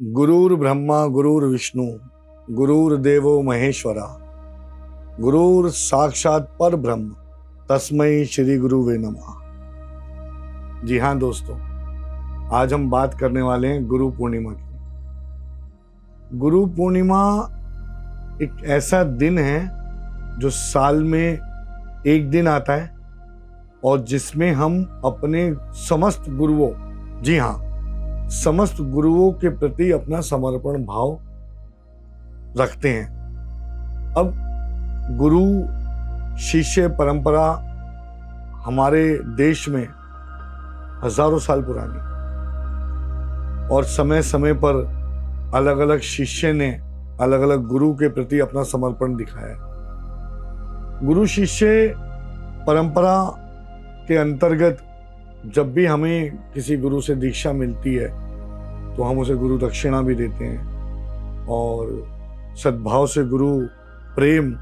गुरुर् ब्रह्मा गुरुर्विष्णु गुरुर्देवो महेश्वरा गुरुर साक्षात पर ब्रह्म तस्मै श्री गुरुवे नमः। जी हाँ दोस्तों, आज हम बात करने वाले हैं गुरु पूर्णिमा की। गुरु पूर्णिमा एक ऐसा दिन है जो साल में एक दिन आता है और जिसमें हम अपने समस्त गुरुओं, जी हाँ, समस्त गुरुओं के प्रति अपना समर्पण भाव रखते हैं। अब गुरु शिष्य परंपरा हमारे देश में हजारों साल पुरानी और समय समय पर अलग अलग शिष्य ने अलग अलग गुरु के प्रति अपना समर्पण दिखाया है। गुरु शिष्य परंपरा के अंतर्गत जब भी हमें किसी गुरु से दीक्षा मिलती है तो हम उसे गुरु दक्षिणा भी देते हैं और सद्भाव से गुरु प्रेम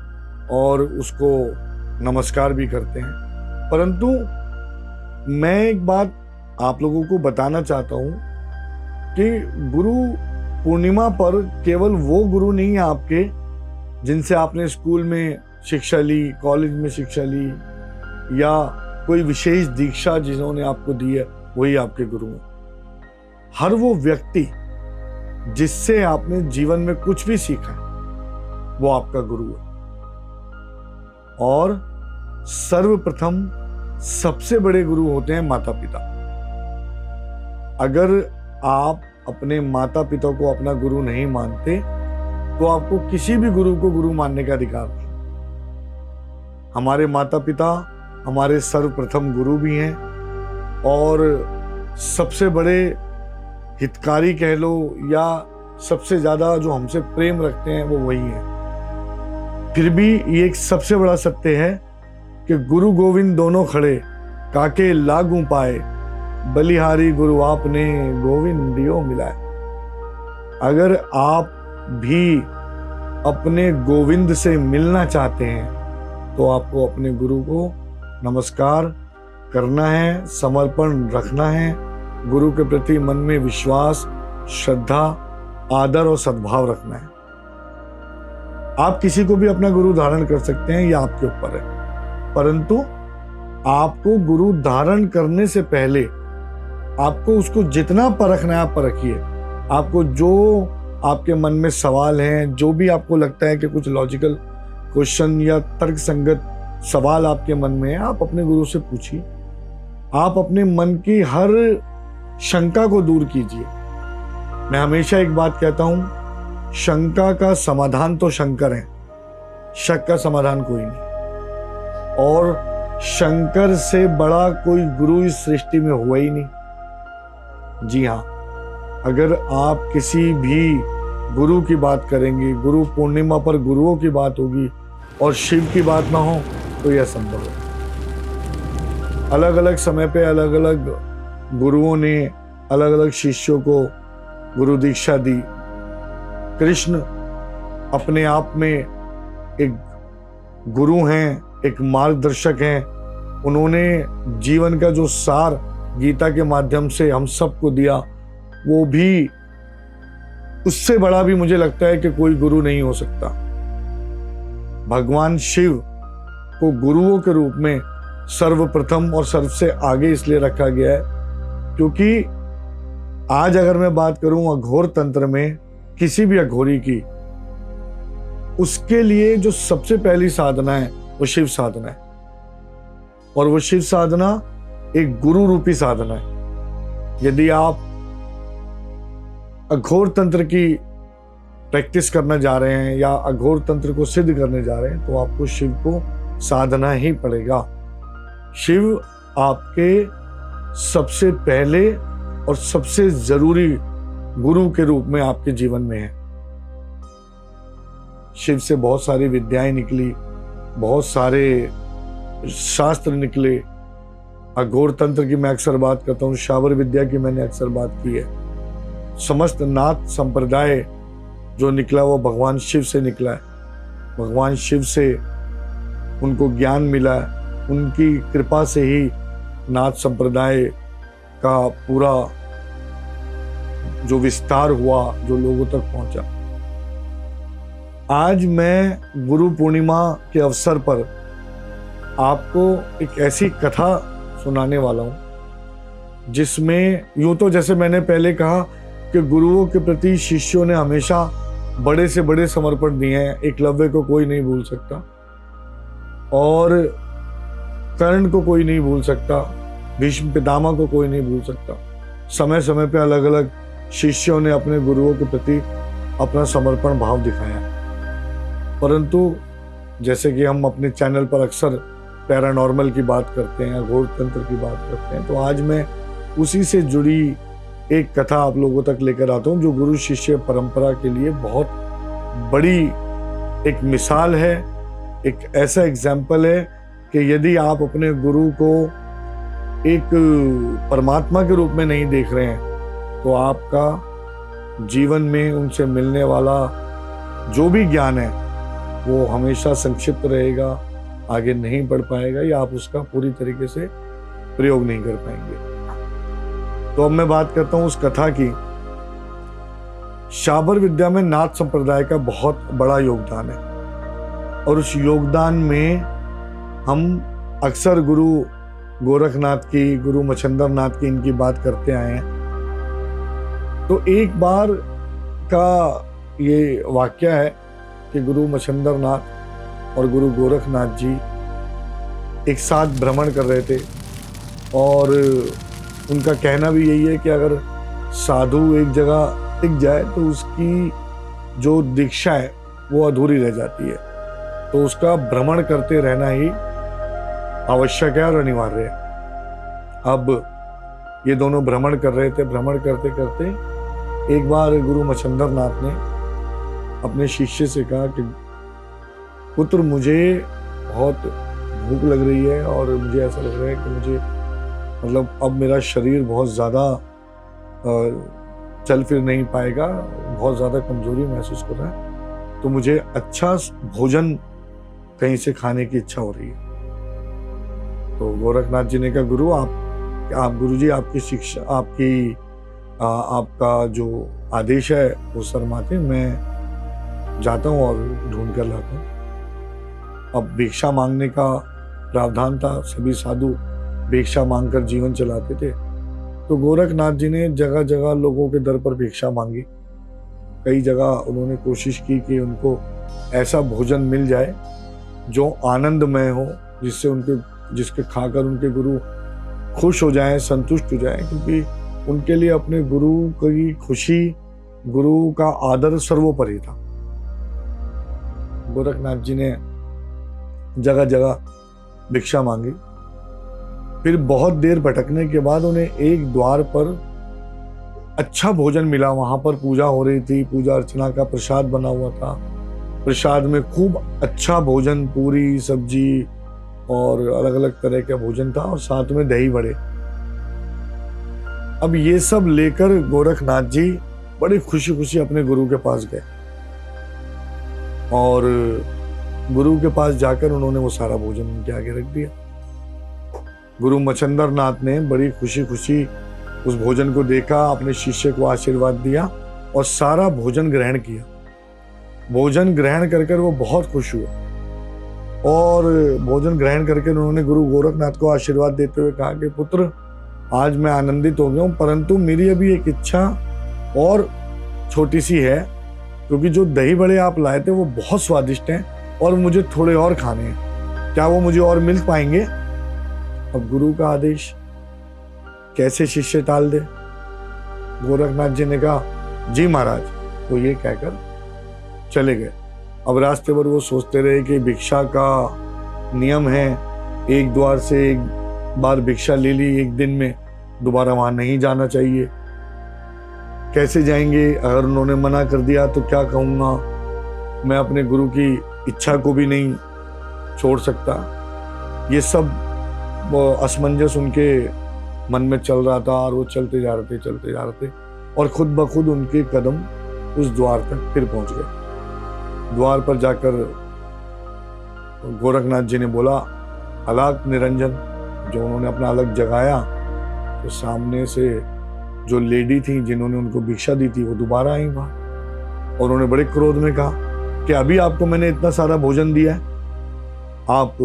और उसको नमस्कार भी करते हैं। परंतु मैं एक बात आप लोगों को बताना चाहता हूँ कि गुरु पूर्णिमा पर केवल वो गुरु नहीं है आपके जिनसे आपने स्कूल में शिक्षा ली, कॉलेज में शिक्षा ली या कोई विशेष दीक्षा जिन्होंने आपको दी है वही आपके गुरु हैं। हर वो व्यक्ति जिससे आपने जीवन में कुछ भी सीखा है वो आपका गुरु है। और सर्वप्रथम सबसे बड़े गुरु होते हैं माता पिता। अगर आप अपने माता पिता को अपना गुरु नहीं मानते तो आपको किसी भी गुरु को गुरु मानने का अधिकार नहीं। हमारे माता पिता हमारे सर्वप्रथम गुरु भी हैं और सबसे बड़े हितकारी कह लो या सबसे ज्यादा जो हमसे प्रेम रखते हैं वो वही हैं। फिर भी ये एक सबसे बड़ा सत्य है कि गुरु गोविंद दोनों खड़े काके लागू पाए, बलिहारी गुरु आपने गोविंद दियो मिलाए। अगर आप भी अपने गोविंद से मिलना चाहते हैं तो आपको अपने गुरु को नमस्कार करना है, समर्पण रखना है, गुरु के प्रति मन में विश्वास, श्रद्धा, आदर और सद्भाव रखना है। आप किसी को भी अपना गुरु धारण कर सकते हैं, यह आपके ऊपर है। परंतु आपको गुरु धारण करने से पहले आपको उसको जितना परखना है आप परखिए। आपको जो आपके मन में सवाल हैं, जो भी आपको लगता है कि कुछ लॉजिकल क्वेश्चन या तर्क संगत सवाल आपके मन में है, आप अपने गुरु से पूछिए। आप अपने मन की हर शंका को दूर कीजिए। मैं हमेशा एक बात कहता हूं, शंका का समाधान तो शंकर है, शक का समाधान कोई नहीं। और शंकर से बड़ा कोई गुरु इस सृष्टि में हुआ ही नहीं। जी हाँ, अगर आप किसी भी गुरु की बात करेंगे, गुरु पूर्णिमा पर गुरुओं की बात होगी और शिव की बात ना हो तो यह संभव है। अलग अलग समय पे अलग अलग गुरुओं ने अलग अलग शिष्यों को गुरु दीक्षा दी। कृष्ण अपने आप में एक गुरु हैं, एक मार्गदर्शक हैं। उन्होंने जीवन का जो सार गीता के माध्यम से हम सबको दिया, वो भी उससे बड़ा भी मुझे लगता है कि कोई गुरु नहीं हो सकता। भगवान शिव को गुरुओं के रूप में सर्वप्रथम और सबसे आगे इसलिए रखा गया है क्योंकि आज अगर मैं बात करूं अघोर तंत्र में किसी भी अघोरी की, उसके लिए जो सबसे पहली साधना है वो शिव साधना है। और वो शिव साधना एक गुरु रूपी साधना है। यदि आप अघोर तंत्र की प्रैक्टिस करना जा रहे हैं या अघोर तंत्र को सिद्ध करने जा रहे हैं तो आपको शिव को साधना ही पड़ेगा। शिव आपके सबसे पहले और सबसे जरूरी गुरु के रूप में आपके जीवन में है। शिव से बहुत सारी विद्याएं निकली, बहुत सारे शास्त्र निकले। अघोर तंत्र की मैं अक्सर बात करता हूँ, शावर विद्या की मैंने अक्सर बात की है। समस्त नाथ संप्रदाय जो निकला वो भगवान शिव से निकला है। भगवान शिव से उनको ज्ञान मिला है, उनकी कृपा से ही नाथ संप्रदाय का पूरा जो विस्तार हुआ, जो लोगों तक पहुंचा। आज मैं गुरु पूर्णिमा के अवसर पर आपको एक ऐसी कथा सुनाने वाला हूं जिसमें यूं तो जैसे मैंने पहले कहा कि गुरुओं के प्रति शिष्यों ने हमेशा बड़े से बड़े समर्पण दिए हैं। एकलव्य को कोई नहीं भूल सकता और कर्ण को कोई नहीं भूल सकता, भीष्म पितामह को कोई नहीं भूल सकता। समय समय पे अलग अलग शिष्यों ने अपने गुरुओं के प्रति अपना समर्पण भाव दिखाया। परंतु जैसे कि हम अपने चैनल पर अक्सर पैरानॉर्मल की बात करते हैं, अघोर तंत्र की बात करते हैं, तो आज मैं उसी से जुड़ी एक कथा आप लोगों तक लेकर आता हूं जो गुरु शिष्य परंपरा के लिए बहुत बड़ी एक मिसाल है, एक ऐसा एग्जाम्पल है कि यदि आप अपने गुरु को एक परमात्मा के रूप में नहीं देख रहे हैं तो आपका जीवन में उनसे मिलने वाला जो भी ज्ञान है वो हमेशा संक्षिप्त रहेगा, आगे नहीं बढ़ पाएगा या आप उसका पूरी तरीके से प्रयोग नहीं कर पाएंगे। तो अब मैं बात करता हूं उस कथा की। शाबर विद्या में नाथ संप्रदाय का बहुत बड़ा योगदान है और उस योगदान में हम अक्सर गुरु गोरखनाथ की, गुरु मच्छंदर नाथ की इनकी बात करते आए हैं। तो एक बार का ये वाक्य है कि गुरु मच्छंदर नाथ और गुरु गोरखनाथ जी एक साथ भ्रमण कर रहे थे और उनका कहना भी यही है कि अगर साधु एक जगह टिक जाए तो उसकी जो दीक्षा है वो अधूरी रह जाती है, तो उसका भ्रमण करते रहना ही आवश्यक है और अनिवार्य है। अब ये दोनों भ्रमण कर रहे थे। भ्रमण करते करते एक बार गुरु मच्छंदर नाथ ने अपने शिष्य से कहा कि पुत्र, मुझे बहुत भूख लग रही है और मुझे ऐसा लग रहा है कि मुझे मतलब अब मेरा शरीर बहुत ज़्यादा चल फिर नहीं पाएगा, बहुत ज़्यादा कमजोरी महसूस कर रहा है, तो मुझे अच्छा भोजन कहीं से खाने की इच्छा हो रही है। तो गोरखनाथ जी ने कहा, गुरु आप गुरु जी आपकी शिक्षा, आपका जो आदेश है वो शर्माते, मैं जाता हूँ और ढूंढ कर लाता हूँ। अब भिक्षा मांगने का प्रावधान था, सभी साधु भिक्षा मांगकर जीवन चलाते थे। तो गोरखनाथ जी ने जगह जगह लोगों के दर पर भिक्षा मांगी। कई जगह उन्होंने कोशिश की कि उनको ऐसा भोजन मिल जाए जो आनंदमय हो, जिसके खाकर उनके गुरु खुश हो जाएं, संतुष्ट हो जाएं, क्योंकि उनके लिए अपने गुरु की खुशी, गुरु का आदर सर्वोपरि था। गोरखनाथ जी ने जगह जगह भिक्षा मांगी। फिर बहुत देर भटकने के बाद उन्हें एक द्वार पर अच्छा भोजन मिला। वहां पर पूजा हो रही थी, पूजा अर्चना का प्रसाद बना हुआ था। प्रसाद में खूब अच्छा भोजन, पूरी सब्जी और अलग अलग तरह का भोजन था और साथ में दही बड़े। अब ये सब लेकर गोरखनाथ जी बड़ी खुशी खुशी अपने गुरु के पास गए और गुरु के पास जाकर उन्होंने वो सारा भोजन उनके आगे रख दिया। गुरु मच्छंदर नाथ ने बड़ी खुशी खुशी उस भोजन को देखा, अपने शिष्य को आशीर्वाद दिया और सारा भोजन ग्रहण किया। भोजन ग्रहण कर वो बहुत खुश हुए और भोजन ग्रहण करके उन्होंने गुरु गोरखनाथ को आशीर्वाद देते हुए कहा कि पुत्र, आज मैं आनंदित हो गया हूँ, परंतु मेरी अभी एक इच्छा और छोटी सी है, क्योंकि जो दही बड़े आप लाए थे वो बहुत स्वादिष्ट हैं और मुझे थोड़े और खाने हैं, क्या वो मुझे और मिल पाएंगे? अब गुरु का आदेश, कैसे शिष्य टाल दे? गोरखनाथ जी ने कहा, जी महाराज। वो ये कहकर चले गए। अब रास्ते पर वो सोचते रहे कि भिक्षा का नियम है, एक द्वार से एक बार भिक्षा ले ली एक दिन में, दोबारा वहां नहीं जाना चाहिए। कैसे जाएंगे? अगर उन्होंने मना कर दिया तो क्या कहूँगा? मैं अपने गुरु की इच्छा को भी नहीं छोड़ सकता। ये सब असमंजस उनके मन में चल रहा था और वो चलते जा रहे थे और खुद ब खुद उनके कदम उस द्वार तक फिर पहुंच गए। द्वार पर जाकर गोरखनाथ जी ने बोला, अलग निरंजन। जो उन्होंने अपना अलग जगाया तो सामने से जो लेडी थी जिन्होंने उनको भिक्षा दी थी वो दोबारा आई वहां और उन्होंने बड़े क्रोध में कहा कि अभी आपको मैंने इतना सारा भोजन दिया है, आप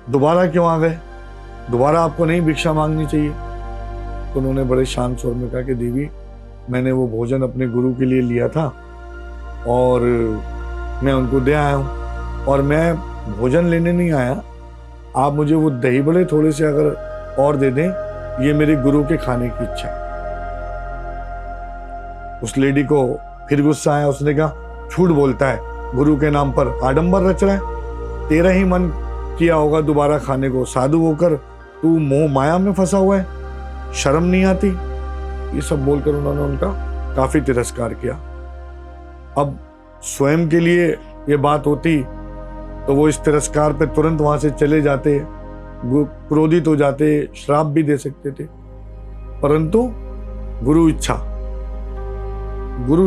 दोबारा क्यों आ गए, दोबारा आपको नहीं भिक्षा मांगनी चाहिए। तो उन्होंने बड़े शांत स्वर में कहा कि देवी, मैंने वो भोजन अपने गुरु के लिए लिया था और मैं उनको दे आया हूँ, और मैं भोजन लेने नहीं आया, आप मुझे वो दही बड़े थोड़े से अगर और दे दें, ये मेरे गुरु के खाने की इच्छा है। उस लेडी को फिर गुस्सा आया, उसने कहा झूठ बोलता है, गुरु के नाम पर आडंबर रच रहा है, तेरा ही मन किया होगा दोबारा खाने को, साधु होकर तू मोह माया में फंसा हुआ है, शर्म नहीं आती। ये सब बोलकर उन्होंने उनका काफी तिरस्कार किया। अब स्वयं के लिए ये बात होती तो वो इस तिरस्कार पे तुरंत वहां से चले जाते, क्रोधित हो जाते, श्राप भी दे सकते थे, परंतु गुरु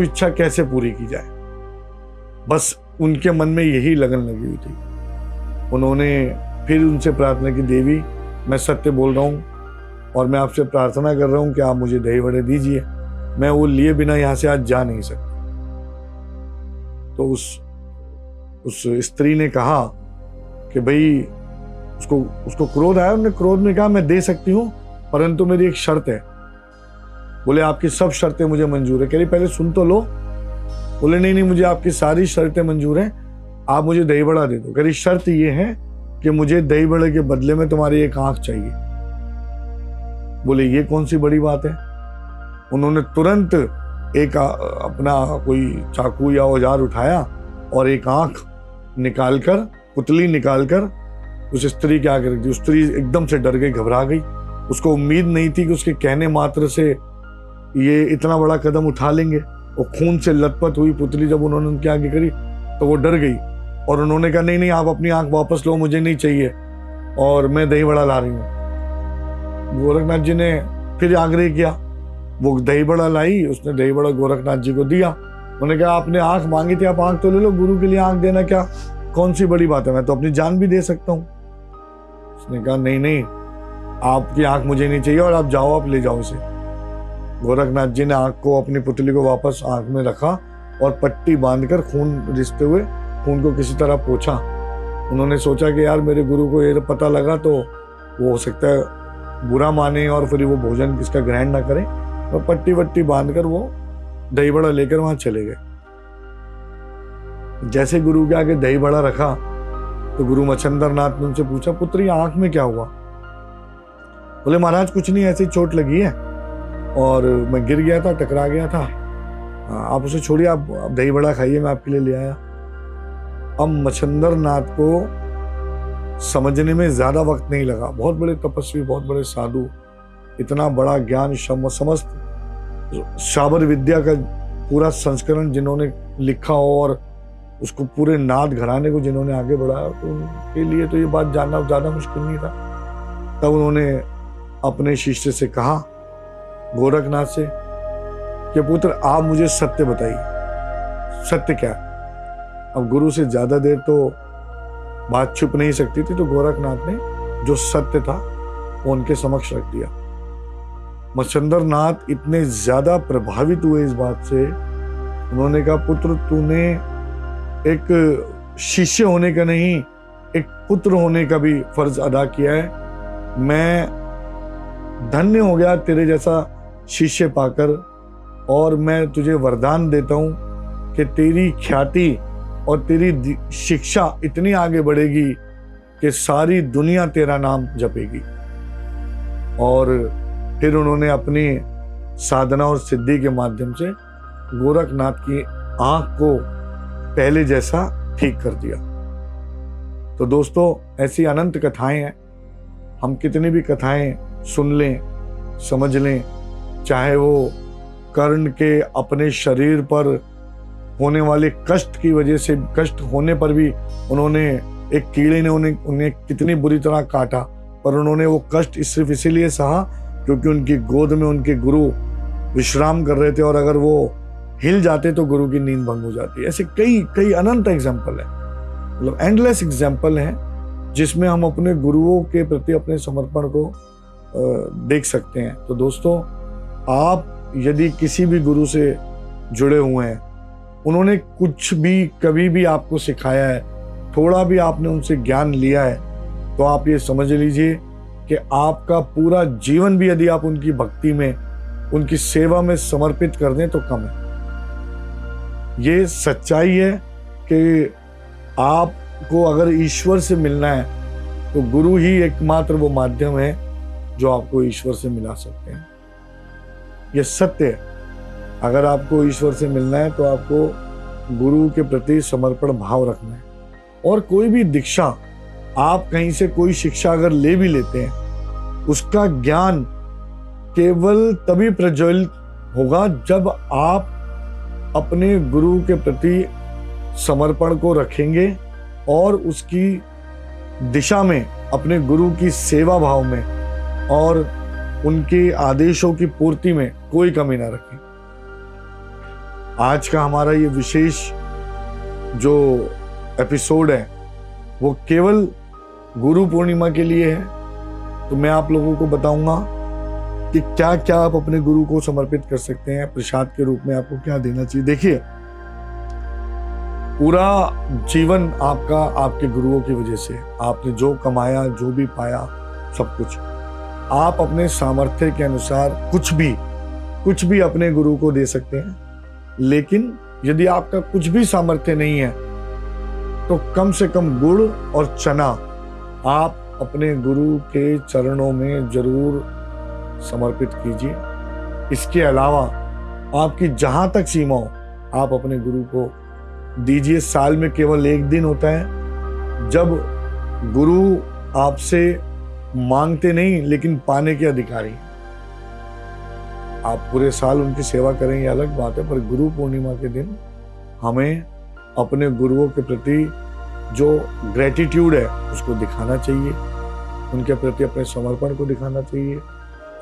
इच्छा कैसे पूरी की जाए, बस उनके मन में यही लगन लगी हुई थी। उन्होंने फिर उनसे प्रार्थना की, देवी मैं सत्य बोल रहा हूँ और मैं आपसे प्रार्थना कर रहा हूँ कि आप मुझे दही बड़े दीजिए, मैं वो लिए बिना यहाँ से आज जा नहीं सकता। तो उस स्त्री ने कहा कि भाई, उसको क्रोध आया, उन्होंने क्रोध में कहा मैं दे सकती हूँ, परंतु मेरी एक शर्त है। बोले आपकी सब शर्तें मुझे मंजूर है। कह रही पहले सुन तो लो। बोले नहीं, मुझे आपकी सारी शर्तें मंजूर हैं, आप मुझे दही बड़ा दे दो। कह रही शर्त ये है कि मुझे दही बड़े के बदले में तुम्हारी एक आंख चाहिए। बोले ये कौन सी बड़ी बात है। उन्होंने तुरंत एक अपना कोई चाकू या औजार उठाया और एक आंख निकालकर, पुतली निकालकर उस स्त्री के आगे रख दी। उस स्त्री एकदम से डर गई, घबरा गई। उसको उम्मीद नहीं थी कि उसके कहने मात्र से ये इतना बड़ा कदम उठा लेंगे। और खून से लथपथ हुई पुतली जब उन्होंने उनके आगे करी तो वो डर गई और उन्होंने कहा नहीं, आप अपनी आंख वापस लो, मुझे नहीं चाहिए और मैं दही बड़ा ला रही हूँ। गोरखनाथ जी ने फिर आग्रह किया, वो दही बड़ा लाई, उसने दही बड़ा गोरखनाथ जी को दिया। उन्होंने कहा आपने आंख मांगी थी, आप आंख तो ले लो, गुरु के लिए आंख देना क्या कौन सी बड़ी बात है, मैं तो अपनी जान भी दे सकता हूँ। उसने कहा नहीं, आपकी आंख मुझे नहीं चाहिए और आप जाओ, आप ले जाओ इसे। गोरखनाथ जी ने आंख को, अपनी पुतली को वापस आंख में रखा और पट्टी बांधकर खून रिसते हुए खून को किसी तरह पोंछा। उन्होंने सोचा कि यार मेरे गुरु को ये पता लगा तो वो हो सकता है बुरा माने और फिर वो भोजन किसका ग्रहण ना करे, और पट्टी वट्टी बांधकर वो दही बड़ा लेकर वहां चले गए। जैसे गुरु के आगे दही बड़ा रखा तो गुरु मच्छंदर नाथ ने उनसे पूछा, पुत्री आंख में क्या हुआ। बोले महाराज कुछ नहीं, ऐसी चोट लगी है और मैं गिर गया था, टकरा गया था, आप उसे छोड़िए, आप दही बड़ा खाइए, मैं आपके लिए ले आया। अब मच्छंदर नाथ को समझने में ज्यादा वक्त नहीं लगा। बहुत बड़े तपस्वी, बहुत बड़े साधु, इतना बड़ा ज्ञान, समस्त शाबर विद्या का पूरा संस्करण जिन्होंने लिखा हो और उसको पूरे नाथ घराने को जिन्होंने आगे बढ़ाया, तो उनके लिए तो ये बात जानना ज्यादा मुश्किल नहीं था। तब उन्होंने अपने शिष्य से कहा, गोरखनाथ से, कि पुत्र आप मुझे सत्य बताइए, सत्य क्या है। अब गुरु से ज्यादा देर तो बात छुप नहीं सकती थी, तो गोरखनाथ ने जो सत्य था वो उनके समक्ष रख दिया। मच्छंदर नाथ इतने ज्यादा प्रभावित हुए इस बात से, उन्होंने कहा पुत्र तूने एक शिष्य होने का नहीं, एक पुत्र होने का भी फर्ज अदा किया है। मैं धन्य हो गया तेरे जैसा शिष्य पाकर, और मैं तुझे वरदान देता हूं कि तेरी ख्याति और तेरी शिक्षा इतनी आगे बढ़ेगी कि सारी दुनिया तेरा नाम जपेगी। और फिर उन्होंने अपनी साधना और सिद्धि के माध्यम से गोरखनाथ की आंख को पहले जैसा ठीक कर दिया। तो दोस्तों ऐसी अनंत कथाएं हैं, हम कितनी भी कथाएं सुन लें, समझ लें, चाहे वो कर्ण के अपने शरीर पर होने वाले कष्ट की वजह से, कष्ट होने पर भी उन्होंने, एक कीड़े ने उन्हें कितनी बुरी तरह काटा, पर उन्होंने वो कष्ट सिर्फ इसीलिए सहा क्योंकि उनकी गोद में उनके गुरु विश्राम कर रहे थे, और अगर वो हिल जाते तो गुरु की नींद भंग हो जाती। ऐसे कई अनंत एग्जाम्पल है, मतलब एंडलेस एग्जाम्पल हैं जिसमें हम अपने गुरुओं के प्रति अपने समर्पण को देख सकते हैं। तो दोस्तों आप यदि किसी भी गुरु से जुड़े हुए हैं, उन्होंने कुछ भी कभी भी आपको सिखाया है, थोड़ा भी आपने उनसे ज्ञान लिया है, तो आप ये समझ लीजिए कि आपका पूरा जीवन भी यदि आप उनकी भक्ति में, उनकी सेवा में समर्पित कर दें तो कम है। ये सच्चाई है कि आपको अगर ईश्वर से मिलना है तो गुरु ही एकमात्र वो माध्यम है जो आपको ईश्वर से मिला सकते हैं। ये सत्य है। अगर आपको ईश्वर से मिलना है तो आपको गुरु के प्रति समर्पण भाव रखना है। और कोई भी दीक्षा, आप कहीं से कोई शिक्षा अगर ले भी लेते हैं, उसका ज्ञान केवल तभी प्रज्वलित होगा जब आप अपने गुरु के प्रति समर्पण को रखेंगे और उसकी दिशा में, अपने गुरु की सेवा भाव में और उनके आदेशों की पूर्ति में कोई कमी ना रखें। आज का हमारा ये विशेष जो एपिसोड है वो केवल गुरु पूर्णिमा के लिए है। तो मैं आप लोगों को बताऊंगा कि क्या क्या आप अपने गुरु को समर्पित कर सकते हैं, प्रसाद के रूप में आपको क्या देना चाहिए। देखिए, पूरा जीवन आपका आपके गुरुओं की वजह से, आपने जो कमाया, जो भी पाया, सब कुछ आप अपने सामर्थ्य के अनुसार कुछ भी अपने गुरु को दे सकते हैं। लेकिन यदि आपका कुछ भी सामर्थ्य नहीं है तो कम से कम गुड़ और चना आप अपने गुरु के चरणों में जरूर समर्पित कीजिए। इसके अलावा आपकी जहां तक सीमा हो, आप अपने गुरु को दीजिए। साल में केवल एक दिन होता है जब गुरु आपसे मांगते नहीं लेकिन पाने के अधिकारी। आप पूरे साल उनकी सेवा करें, ये अलग बात है, पर गुरु पूर्णिमा के दिन हमें अपने गुरुओं के प्रति जो ग्रेटिट्यूड है उसको दिखाना चाहिए, उनके प्रति अपने समर्पण को दिखाना चाहिए।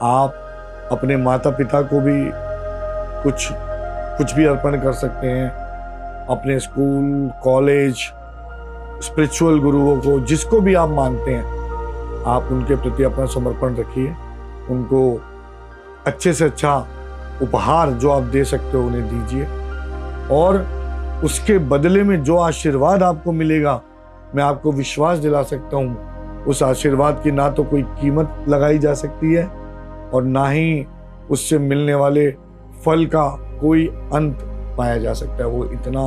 आप अपने माता पिता को भी कुछ भी अर्पण कर सकते हैं, अपने स्कूल, कॉलेज, स्पिरिचुअल गुरुओं को, जिसको भी आप मानते हैं, आप उनके प्रति अपना समर्पण रखिए। उनको अच्छे से अच्छा उपहार जो आप दे सकते हो उन्हें दीजिए, और उसके बदले में जो आशीर्वाद आपको मिलेगा, मैं आपको विश्वास दिला सकता हूँ, उस आशीर्वाद की ना तो कोई कीमत लगाई जा सकती है और ना ही उससे मिलने वाले फल का कोई अंत पाया जा सकता है। वो इतना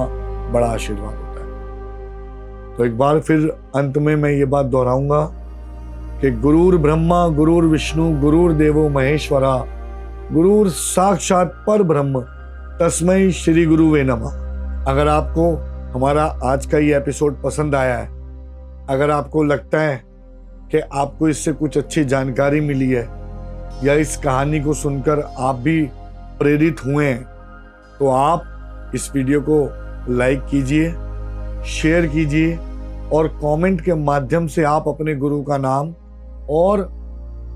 बड़ा आशीर्वाद होता है। तो एक बार फिर अंत में मैं ये बात दोहराऊंगा कि गुरुर ब्रह्मा गुरुर विष्णु गुरुर देवो महेश्वरा गुरुर साक्षात पर ब्रह्म तस्मै श्री गुरुवे नमः। अगर आपको हमारा आज का ये एपिसोड पसंद आया है, अगर आपको लगता है कि आपको इससे कुछ अच्छी जानकारी मिली है या इस कहानी को सुनकर आप भी प्रेरित हुए हैं, तो आप इस वीडियो को लाइक कीजिए, शेयर कीजिए और कमेंट के माध्यम से आप अपने गुरु का नाम और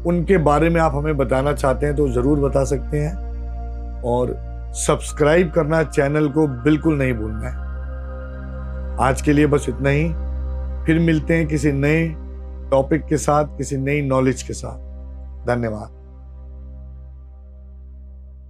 उनके बारे में आप हमें बताना चाहते हैं तो जरूर बता सकते हैं। और सब्सक्राइब करना चैनल को बिल्कुल नहीं भूलना है। आज के लिए बस इतना ही। फिर मिलते हैं किसी नए टॉपिक के साथ, किसी नई नॉलेज के साथ। धन्यवाद।